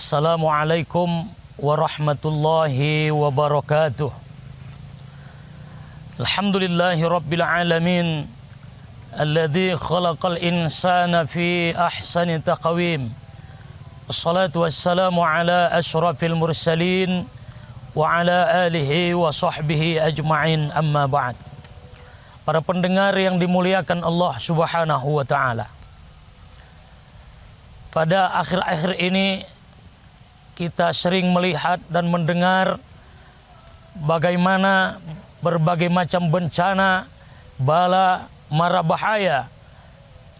Assalamualaikum warahmatullahi wabarakatuh. Alhamdulillahi rabbil alamin alladzi khalaqal insana fi ahsani taqwim. Wassalatu wassalamu ala asyrafil mursalin wa ala alihi wa sahbihi ajma'in, amma ba'd. Para pendengar yang dimuliakan Allah Subhanahu wa ta'ala, pada akhir-akhir ini kita sering melihat dan mendengar bagaimana berbagai macam bencana, bala, mara bahaya,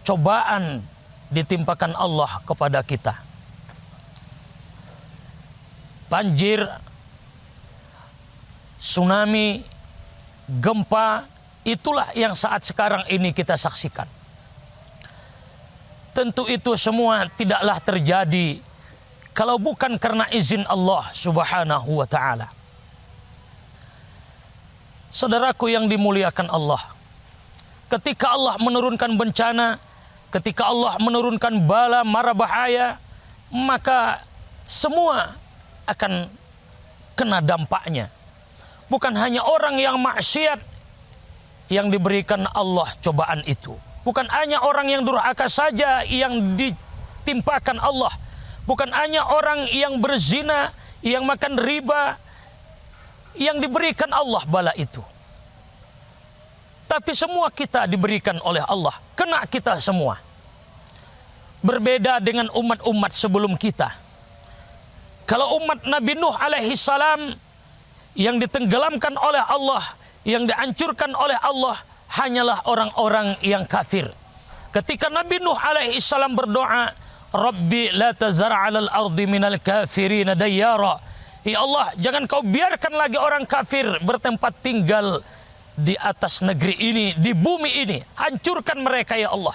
cobaan ditimpakan Allah kepada kita. Banjir, tsunami, gempa, itulah yang saat sekarang ini kita saksikan. Tentu itu semua tidaklah terjadi kalau bukan karena izin Allah Subhanahu wa ta'ala. Saudaraku yang dimuliakan Allah, ketika Allah menurunkan bencana, ketika Allah menurunkan bala mara bahaya, maka semua akan kena dampaknya. Bukan hanya orang yang maksiat yang diberikan Allah cobaan itu. Bukan hanya orang yang durhaka saja yang ditimpakan Allah. Bukan hanya orang yang berzina, yang makan riba, yang diberikan Allah bala itu. Tapi semua kita diberikan oleh Allah, kena kita semua. Berbeda dengan umat-umat sebelum kita. Kalau umat Nabi Nuh alaihi salam yang ditenggelamkan oleh Allah, yang dihancurkan oleh Allah, hanyalah orang-orang yang kafir. Ketika Nabi Nuh alaihi salam berdoa, Rabbi la tazar 'alal ardi minal kafirin dayyara. Ya Allah, jangan kau biarkan lagi orang kafir bertempat tinggal di atas negeri ini, di bumi ini. Hancurkan mereka ya Allah.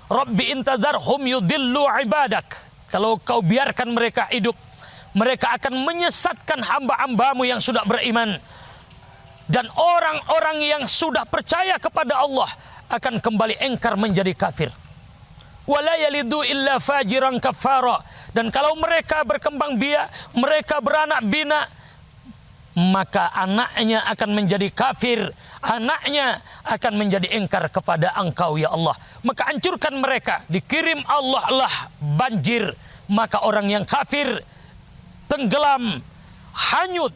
Rabbi intadharhum yudillu ibadak. Kalau kau biarkan mereka hidup, mereka akan menyesatkan hamba-hambamu yang sudah beriman. Dan orang-orang yang sudah percaya kepada Allah akan kembali engkar menjadi kafir. Wala yalidu illa fajiran kafara. Dan kalau mereka berkembang biak, mereka beranak bina, maka anaknya akan menjadi kafir, anaknya akan menjadi engkar kepada engkau ya Allah. Maka hancurkan mereka. Dikirim Allah lah banjir, maka orang yang kafir tenggelam, hanyut.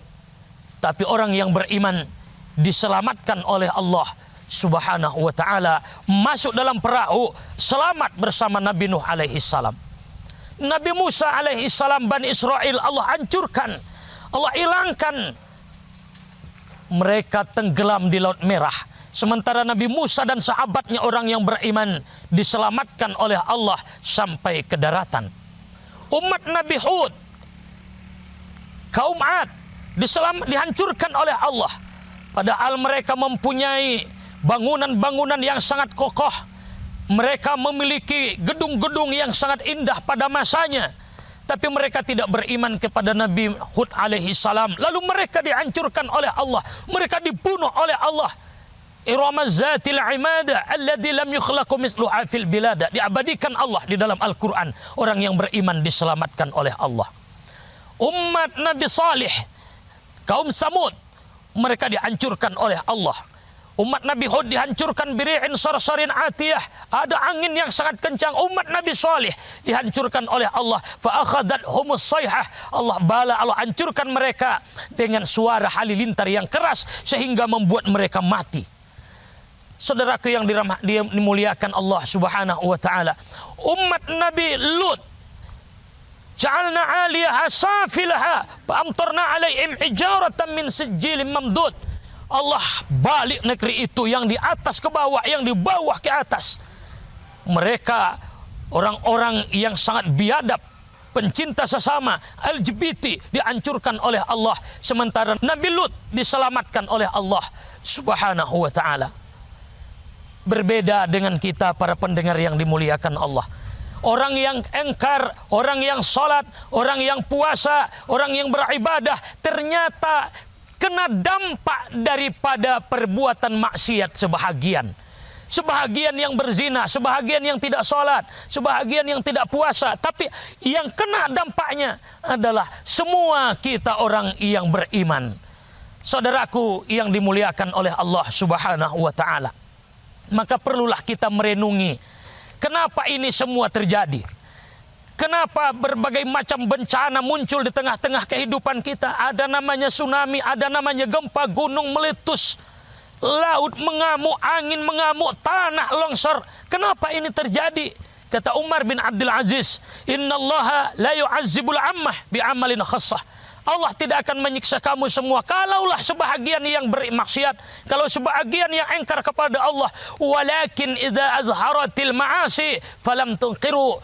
Tapi orang yang beriman diselamatkan oleh Allah Subhanahu wa ta'ala, masuk dalam perahu, selamat bersama Nabi Nuh alaihi salam. Nabi Musa alaihi salam, Bani Israel Allah hancurkan, Allah hilangkan. Mereka tenggelam di Laut Merah. Sementara Nabi Musa dan sahabatnya orang yang beriman diselamatkan oleh Allah sampai ke daratan. Umat Nabi Hud, kaum Ad, dihancurkan oleh Allah. Padahal mereka mempunyai bangunan-bangunan yang sangat kokoh. Mereka memiliki gedung-gedung yang sangat indah pada masanya. Tapi mereka tidak beriman kepada Nabi Hud alaihi salam. Lalu mereka dihancurkan oleh Allah. Mereka dibunuh oleh Allah. Irama zatil imada alladhi lam yukhlaqu misluha fil bilada. Diabadikan Allah di dalam Al-Quran. Orang yang beriman diselamatkan oleh Allah. Umat Nabi Salih, kaum Samud, mereka dihancurkan oleh Allah. Umat Nabi Hud dihancurkan biri'in sarsarin atiyah. Ada angin yang sangat kencang. Umat Nabi Salih dihancurkan oleh Allah. Fa'akhadhathumus sayhah. Allah hancurkan mereka dengan suara halilintar yang keras sehingga membuat mereka mati. Saudaraku yang dimuliakan Allah Subhanahu wa ta'ala, umat Nabi Lut, ja'alna 'aliyaha safilaha fa'amtarna 'alaihim hijaratan min sijilin mamdud. Allah balik negeri itu, yang di atas ke bawah, yang di bawah ke atas. Mereka orang-orang yang sangat biadab, pencinta sesama, LGBT, dihancurkan oleh Allah. Sementara Nabi Lut diselamatkan oleh Allah Subhanahu wa ta'ala. Berbeda dengan kita para pendengar yang dimuliakan Allah. Orang yang engkar, orang yang sholat, orang yang puasa, orang yang beribadah, ternyata kena dampak daripada perbuatan maksiat sebahagian. sebahagian yang berzina, sebahagian yang tidak sholat, sebahagian yang tidak puasa. Tapi yang kena dampaknya adalah semua kita orang yang beriman. Saudaraku yang dimuliakan oleh Allah Subhanahu wa ta'ala, maka perlulah kita merenungi kenapa ini semua terjadi. Kenapa berbagai macam bencana muncul di tengah-tengah kehidupan kita. Ada namanya tsunami, ada namanya gempa, gunung meletus, laut mengamuk, angin mengamuk, tanah longsor. Kenapa ini terjadi? Kata Umar bin Abdul Aziz, "Innallaha la yu'azzibul ammah bi'amalin khassah." Allah tidak akan menyiksa kamu semua kalaulah sebahagian yang bermaksiat, kalau sebahagian yang engkar kepada Allah. Walakin idza azharatil ma'asi falam tunqiru,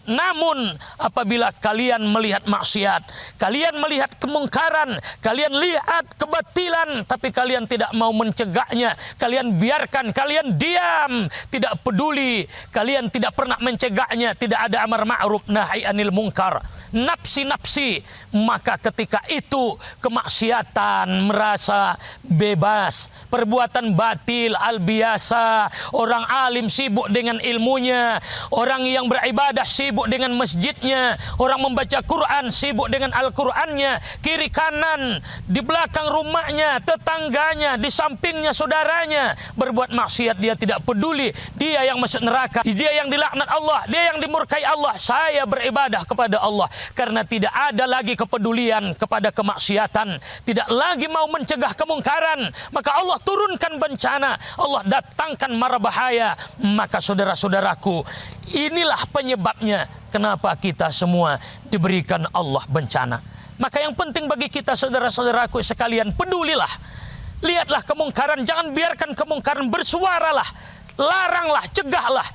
namun apabila kalian melihat maksiat, kalian melihat kemungkaran, kalian lihat kebatilan, tapi kalian tidak mau mencegahnya, kalian biarkan, kalian diam, tidak peduli, kalian tidak pernah mencegahnya, tidak ada amar ma'ruf nahi anil munkar, nafsi-nafsi, maka ketika itu kemaksiatan merasa bebas, perbuatan batil al-biasa, orang alim sibuk dengan ilmunya, orang yang beribadah sibuk dengan masjidnya, orang membaca Quran sibuk dengan Al-Qurannya, kiri kanan, di belakang rumahnya, tetangganya, di sampingnya saudaranya berbuat maksiat, dia tidak peduli, dia yang masuk neraka, dia yang dilaknat Allah, dia yang dimurkai Allah. Saya beribadah kepada Allah karena tidak ada lagi kepedulian kepada kemaksiatan, tidak lagi mau mencegah kemungkaran, maka Allah turunkan bencana, Allah datangkan mara bahaya. Maka saudara-saudaraku, inilah penyebabnya kenapa kita semua diberikan Allah bencana. Maka yang penting bagi kita, saudara-saudaraku sekalian, pedulilah, lihatlah kemungkaran, jangan biarkan kemungkaran, bersuaralah, laranglah, cegahlah.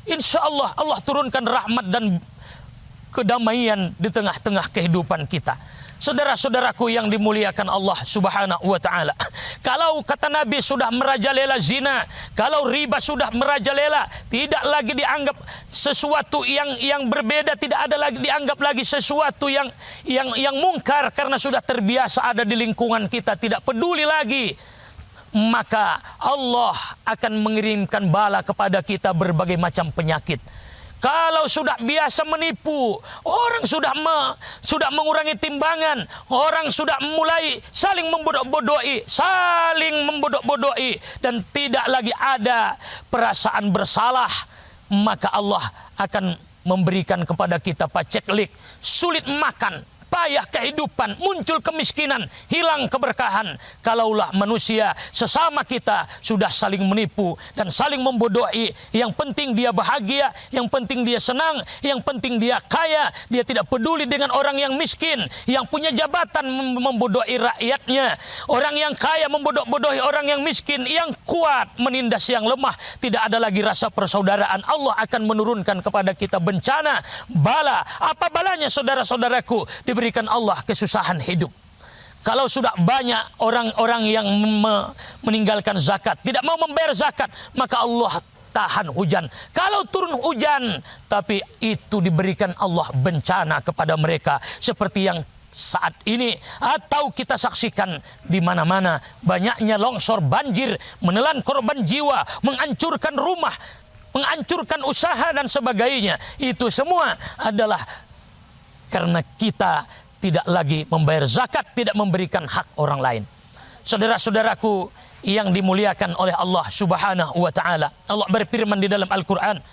Insya Allah Allah turunkan rahmat dan kedamaian di tengah-tengah kehidupan kita. Saudara-saudaraku yang dimuliakan Allah Subhanahu wa ta'ala, kalau kata Nabi sudah merajalela zina, kalau riba sudah merajalela, tidak lagi dianggap sesuatu yang berbeda, tidak ada lagi dianggap lagi sesuatu yang mungkar karena sudah terbiasa ada di lingkungan kita, tidak peduli lagi, maka Allah akan mengirimkan bala kepada kita berbagai macam penyakit. Kalau sudah biasa menipu, orang sudah mengurangi timbangan, orang sudah mulai saling membodoh-bodohi, dan tidak lagi ada perasaan bersalah, maka Allah akan memberikan kepada kita paceklik, sulit makan, payah kehidupan, muncul kemiskinan, hilang keberkahan. Kalaulah manusia sesama kita sudah saling menipu dan saling membodohi, yang penting dia bahagia, yang penting dia senang, yang penting dia kaya, dia tidak peduli dengan orang yang miskin, yang punya jabatan membodohi rakyatnya, orang yang kaya membodoh-bodohi orang yang miskin, yang kuat menindas yang lemah, tidak ada lagi rasa persaudaraan. Allah akan menurunkan kepada kita bencana, bala. Apa balanya, saudara-saudaraku? Diberikan Allah kesusahan hidup. Kalau sudah banyak orang-orang yang meninggalkan zakat, tidak mau membayar zakat, maka Allah tahan hujan. Kalau turun hujan, tapi itu diberikan Allah bencana kepada mereka seperti yang saat ini atau kita saksikan di mana-mana, banyaknya longsor, banjir, menelan korban jiwa, menghancurkan rumah, menghancurkan usaha dan sebagainya. Itu semua adalah karena kita tidak lagi membayar zakat, tidak memberikan hak orang lain. Saudara-saudaraku yang dimuliakan oleh Allah Subhanahu wa ta'ala, Allah berfirman di dalam Al-Quran,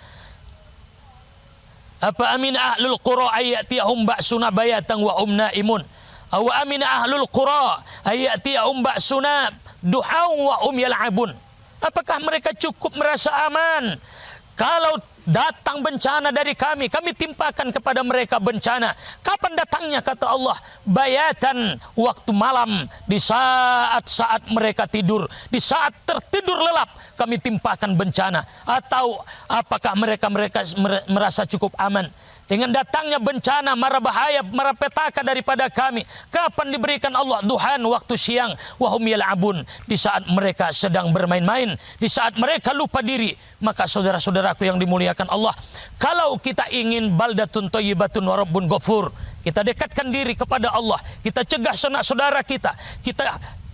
apa amin ahlul qura ayatiyahum ba'suna bayatan wa hum naimun, aw amin ahlul qura ayatiyahum ba'suna duhaun wa hum yal'abun. Apakah mereka cukup merasa aman kalau datang bencana dari kami, kami timpakan kepada mereka bencana? Kapan datangnya? Kata Allah, bayatan, waktu malam, di saat-saat mereka tidur, di saat tertidur lelap, kami timpakan bencana. Atau apakah mereka merasa cukup aman dengan datangnya bencana, mara bahaya, mara petaka daripada kami? Kapan diberikan Allah? Duhan, waktu siang, wahum yal'abun, di saat mereka sedang bermain-main, di saat mereka lupa diri. Maka saudara-saudaraku yang dimuliakan Allah, kalau kita ingin baldatun thayyibatun wa rabbun ghafur, kita dekatkan diri kepada Allah, kita cegah sanak saudara kita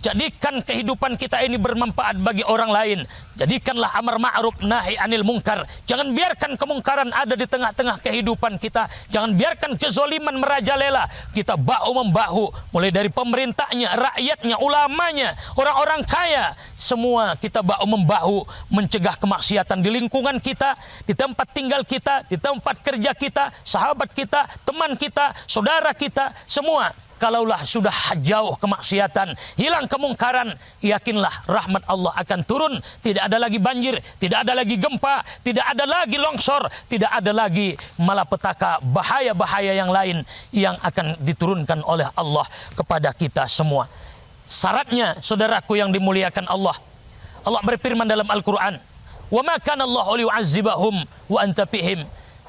Jadikan kehidupan kita ini bermanfaat bagi orang lain. Jadikanlah amar ma'ruf nahi anil mungkar. Jangan biarkan kemungkaran ada di tengah-tengah kehidupan kita. Jangan biarkan kezoliman merajalela. Kita bahu-membahu, mulai dari pemerintahnya, rakyatnya, ulamanya, orang-orang kaya, semua kita bahu-membahu mencegah kemaksiatan di lingkungan kita, di tempat tinggal kita, di tempat kerja kita, sahabat kita, teman kita, saudara kita, semua. Kalaulah sudah jauh kemaksiatan, hilang kemungkaran, yakinlah rahmat Allah akan turun. Tidak ada lagi banjir, tidak ada lagi gempa, tidak ada lagi longsor, tidak ada lagi malapetaka, bahaya-bahaya yang lain yang akan diturunkan oleh Allah kepada kita semua. Syaratnya, saudaraku yang dimuliakan Allah, Allah berfirman dalam Al-Quran, "Wa ma kana Allahu liyu'azzibahum wa anta fihim."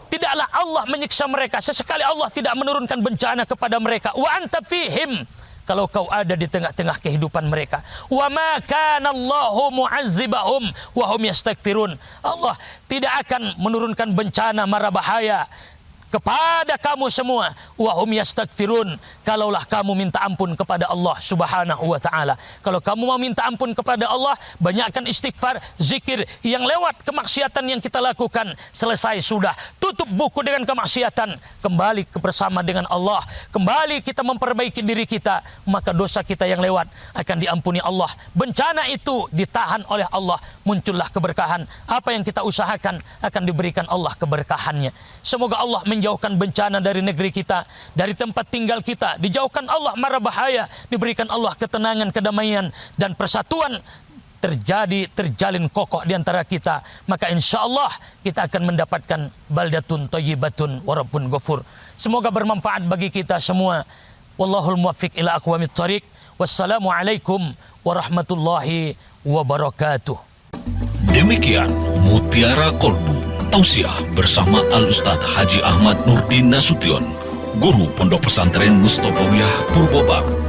Tidaklah Allah menyiksa mereka, sesekali Allah tidak menurunkan bencana kepada mereka. Wa anta fihim, kalau kau ada di tengah-tengah kehidupan mereka. Wa ma kana Allahu mu'azzibahum wa hum yastaghfirun. Allah tidak akan menurunkan bencana mara bahaya kepada kamu semua, wa hum yastaghfirun, kalaulah kamu minta ampun kepada Allah Subhanahu wa taala. Kalau kamu mau minta ampun kepada Allah, banyakkan istighfar, zikir yang lewat kemaksiatan yang kita lakukan. Selesai sudah, tutup buku dengan kemaksiatan, kembali bersama dengan Allah, kembali kita memperbaiki diri kita, maka dosa kita yang lewat akan diampuni Allah. Bencana itu ditahan oleh Allah, muncullah keberkahan. Apa yang kita usahakan akan diberikan Allah keberkahannya. Semoga Allah menjauhkan bencana dari negeri kita, dari tempat tinggal kita, dijauhkan Allah mara bahaya, diberikan Allah ketenangan, kedamaian, dan persatuan terjalin kokoh di antara kita. Maka insya Allah kita akan mendapatkan baldatun thayyibatun wa rabbun ghafur. Semoga bermanfaat bagi kita semua. Wallahul muwaffiq ila aqwamit thariq. Wassalamualaikum warahmatullahi wabarakatuh. Demikian Mutiara Kolbu Tausiah bersama Al-Ustadz Haji Ahmad Nurdin Nasution, Guru Pondok Pesantren Mustofawiyah Purbobak.